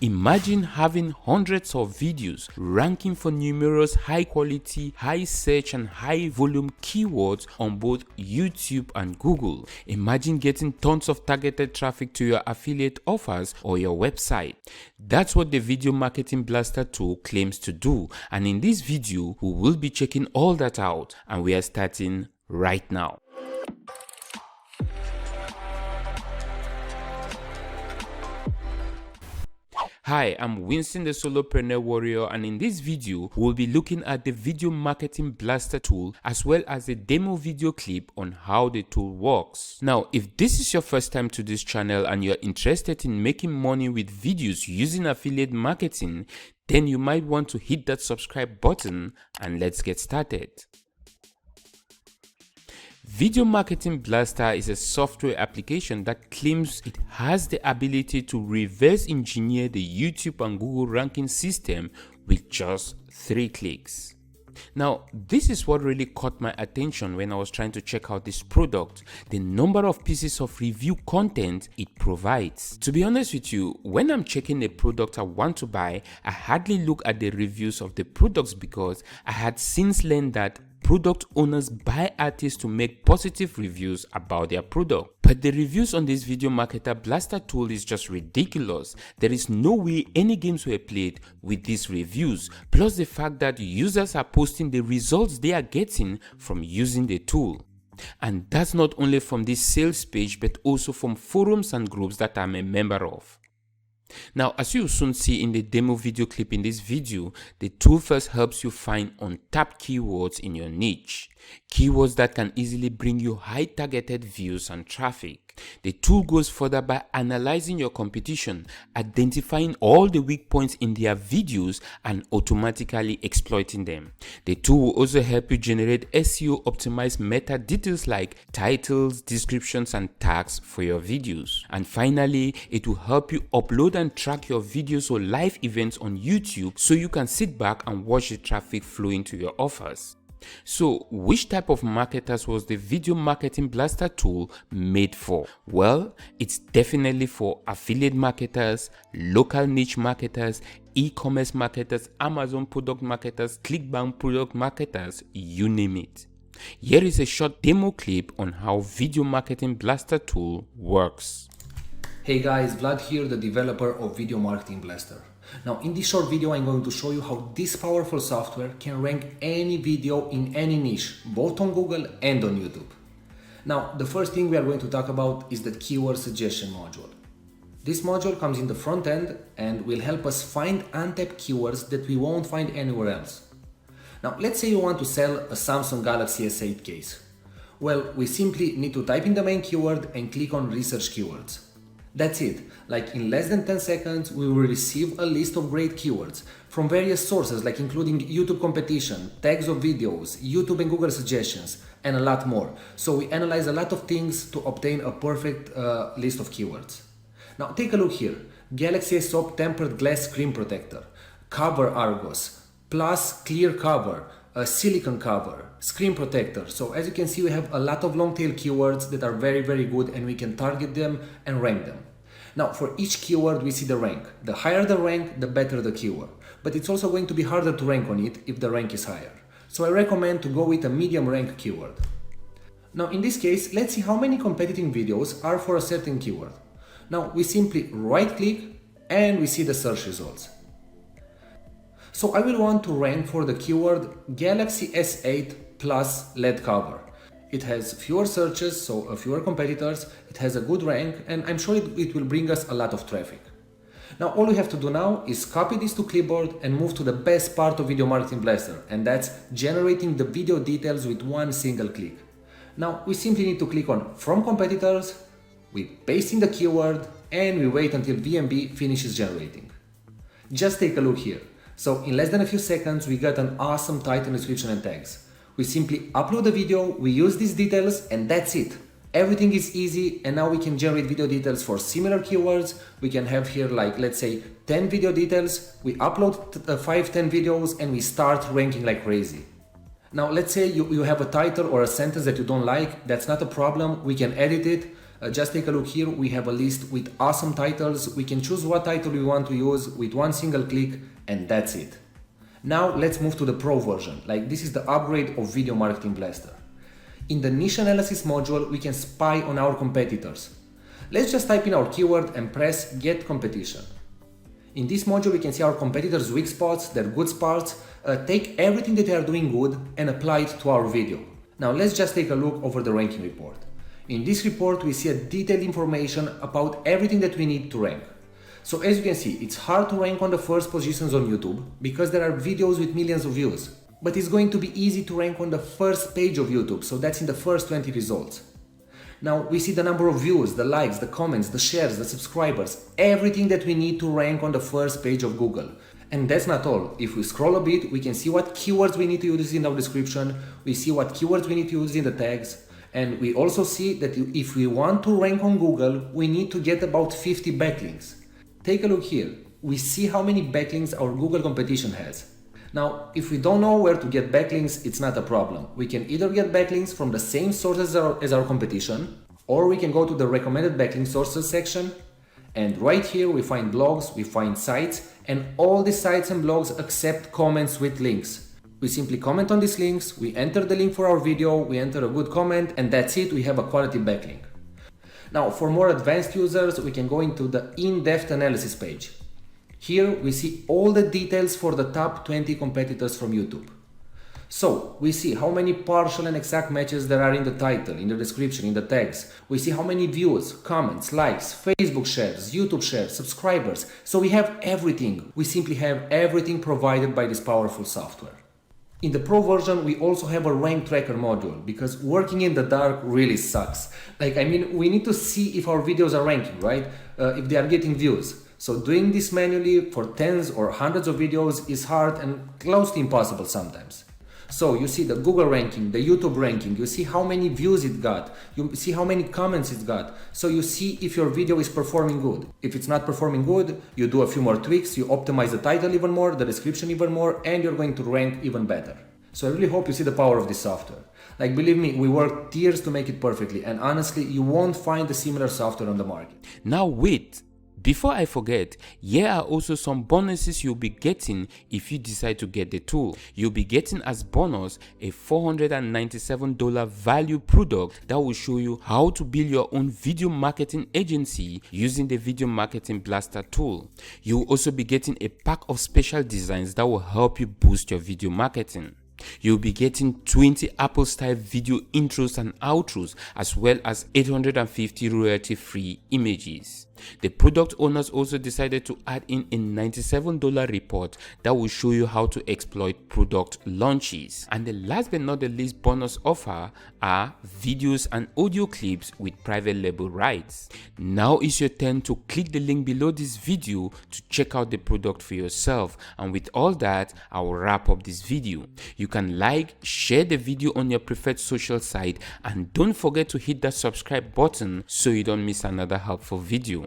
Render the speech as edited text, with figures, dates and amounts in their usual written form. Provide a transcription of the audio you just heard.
Imagine having hundreds of videos ranking for numerous high quality, high search and high volume keywords on both YouTube and Google. Imagine getting tons of targeted traffic to your affiliate offers or your website. That's what the Video Marketing Blaster tool claims to do, and in this video we will be checking all that out, and we are starting right now. Hi, I'm Winston the Solopreneur Warrior, and in this video we'll be looking at the Video Marketing Blaster tool as well as a demo video clip on how the tool works. Now, if this is your first time to this channel and you're interested in making money with videos using affiliate marketing, then you might want to hit that subscribe button, and let's get started. Video Marketing Blaster is a software application that claims it has the ability to reverse engineer the YouTube and Google ranking system with just 3 clicks. Now, this is what really caught my attention when I was trying to check out this product: the number of pieces of review content it provides. To be honest with you, when I'm checking a product I want to buy, I hardly look at the reviews of the products because I had since learned that product owners buy artists to make positive reviews about their product. But the reviews on this Video Marketer Blaster tool is just ridiculous. There is no way any games were played with these reviews, plus the fact that users are posting the results they are getting from using the tool. And that's not only from this sales page but also from forums and groups that I'm a member of. Now, as you will soon see in the demo video clip in this video, the tool first helps you find untapped keywords in your niche. Keywords that can easily bring you high targeted views and traffic. The tool goes further by analyzing your competition, identifying all the weak points in their videos and automatically exploiting them. The tool will also help you generate SEO optimized meta details like titles, descriptions and tags for your videos. And finally, it will help you upload and track your videos or live events on YouTube so you can sit back and watch the traffic flow into your offers. So, which type of marketers was the Video Marketing Blaster tool made for? Well, it's definitely for affiliate marketers, local niche marketers, e-commerce marketers, Amazon product marketers, clickbank product marketers, you name it. Here is a short demo clip on how Video Marketing Blaster tool works. Hey guys, Vlad here, the developer of Video Marketing Blaster. Now, in this short video I'm going to show you how this powerful software can rank any video in any niche, both on Google and on YouTube. Now, the first thing we are going to talk about is the keyword suggestion module. This module comes in the front end and will help us find untapped keywords that we won't find anywhere else. Now, let's say you want to sell a Samsung Galaxy S8 case. Well, we simply need to type in the main keyword and click on Research Keywords. That's it. Like in less than 10 seconds, we will receive a list of great keywords from various sources, like including YouTube competition, tags of videos, YouTube and Google suggestions, and a lot more. So we analyze a lot of things to obtain a perfect list of keywords. Now take a look here. Galaxy S8 tempered glass screen protector, cover Argos, plus clear cover, a silicone cover, screen protector. So as you can see, we have a lot of long tail keywords that are very good, and we can target them and rank them. Now, for each keyword we see the rank. The higher the rank, the better the keyword. But it's also going to be harder to rank on it if the rank is higher. So I recommend to go with a medium rank keyword. Now in this case, let's see how many competing videos are for a certain keyword. Now we simply right click and we see the search results. So I will want to rank for the keyword Galaxy S8 plus LED cover. It has fewer searches, so fewer competitors, it has a good rank, and I'm sure it will bring us a lot of traffic. Now all we have to do now is copy this to clipboard and move to the best part of Video Marketing Blaster, and that's generating the video details with one single click. Now we simply need to click on From Competitors, we paste in the keyword, and we wait until VMB finishes generating. Just take a look here. So in less than a few seconds we got an awesome title, description and tags. We simply upload the video, we use these details, and that's it. Everything is easy, and now we can generate video details for similar keywords. We can have here, like, let's say 10 video details. We upload 5-10 videos and we start ranking like crazy. Now let's say you have a title or a sentence that you don't like. That's not a problem, we can edit it. Just take a look here, we have a list with awesome titles. We can choose what title we want to use with one single click, and that's it. Now let's move to the Pro version, like this is the upgrade of Video Marketing Blaster. In the niche analysis module, we can spy on our competitors. Let's just type in our keyword and press Get Competition. In this module, we can see our competitors' weak spots, their good spots, take everything that they are doing good and apply it to our video. Now let's just take a look over the ranking report. In this report, we see a detailed information about everything that we need to rank. So as you can see, it's hard to rank on the first positions on YouTube because there are videos with millions of views. But it's going to be easy to rank on the first page of YouTube, so that's in the first 20 results. Now we see the number of views, the likes, the comments, the shares, the subscribers, everything that we need to rank on the first page of Google. And that's not all. If we scroll a bit, we can see what keywords we need to use in our description, we see what keywords we need to use in the tags, and we also see that if we want to rank on Google, we need to get about 50 backlinks. Take a look here. We see how many backlinks our Google competition has. Now, if we don't know where to get backlinks, it's not a problem. We can either get backlinks from the same sources as our competition, or we can go to the recommended backlink sources section, and right here we find blogs, we find sites, and all the sites and blogs accept comments with links. We simply comment on these links, we enter the link for our video, we enter a good comment, and that's it, we have a quality backlink. Now, for more advanced users, we can go into the in-depth analysis page. Here we see all the details for the top 20 competitors from YouTube. So we see how many partial and exact matches there are in the title, in the description, in the tags. We see how many views, comments, likes, Facebook shares, YouTube shares, subscribers. So we have everything. We simply have everything provided by this powerful software. In the Pro version, we also have a rank tracker module because working in the dark really sucks. We need to see if our videos are ranking, right? If they are getting views. So doing this manually for tens or hundreds of videos is hard and close to impossible sometimes. So you see the Google ranking, the YouTube ranking, you see how many views it got, you see how many comments it got. So you see if your video is performing good. If it's not performing good, you do a few more tweaks, you optimize the title even more, the description even more, and you're going to rank even better. So I really hope you see the power of this software. Believe me, we worked years to make it perfectly, and honestly, you won't find a similar software on the market. Now wait. Before I forget, here are also some bonuses you'll be getting if you decide to get the tool. You'll be getting as bonus a $497 value product that will show you how to build your own video marketing agency using the Video Marketing Blaster tool. You'll also be getting a pack of special designs that will help you boost your video marketing. You'll be getting 20 Apple style video intros and outros, as well as 850 royalty-free images. The product owners also decided to add in a $97 report that will show you how to exploit product launches. And the last but not the least bonus offer are videos and audio clips with private label rights. Now is your turn to click the link below this video to check out the product for yourself. And with all that, I will wrap up this video. You can like, share the video on your preferred social site, and don't forget to hit that subscribe button so you don't miss another helpful video.